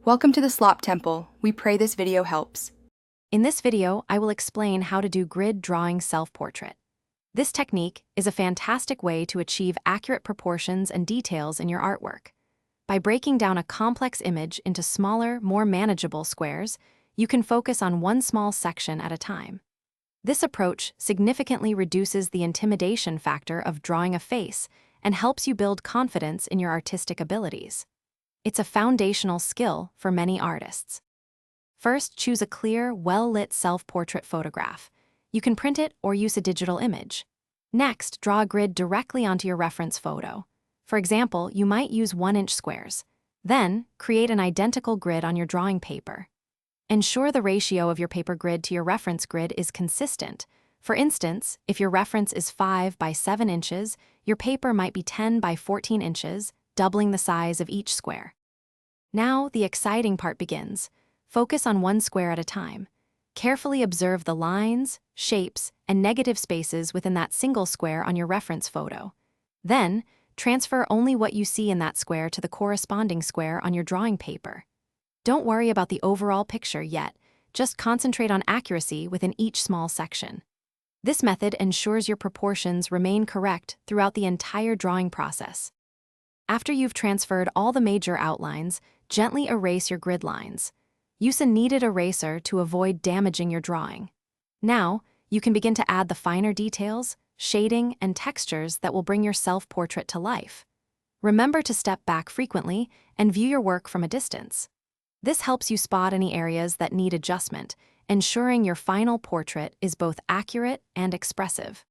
Welcome to the Slop Temple. We pray this video helps. In this video, I will explain how to do grid drawing self-portrait. This technique is a fantastic way to achieve accurate proportions and details in your artwork. By breaking down a complex image into smaller, more manageable squares, you can focus on one small section at a time. This approach significantly reduces the intimidation factor of drawing a face and helps you build confidence in your artistic abilities. It's a foundational skill for many artists. First, choose a clear, well-lit self-portrait photograph. You can print it or use a digital image. Next, draw a grid directly onto your reference photo. For example, you might use 1-inch squares. Then, create an identical grid on your drawing paper. Ensure the ratio of your paper grid to your reference grid is consistent. For instance, if your reference is 5 by 7 inches, your paper might be 10 by 14 inches, doubling the size of each square. Now, the exciting part begins. Focus on one square at a time. Carefully observe the lines, shapes, and negative spaces within that single square on your reference photo. Then, transfer only what you see in that square to the corresponding square on your drawing paper. Don't worry about the overall picture yet, just concentrate on accuracy within each small section. This method ensures your proportions remain correct throughout the entire drawing process. After you've transferred all the major outlines, gently erase your grid lines. Use a kneaded eraser to avoid damaging your drawing. Now, you can begin to add the finer details, shading, and textures that will bring your self-portrait to life. Remember to step back frequently and view your work from a distance. This helps you spot any areas that need adjustment, ensuring your final portrait is both accurate and expressive.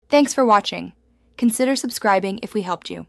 Thanks for watching. Consider subscribing if we helped you.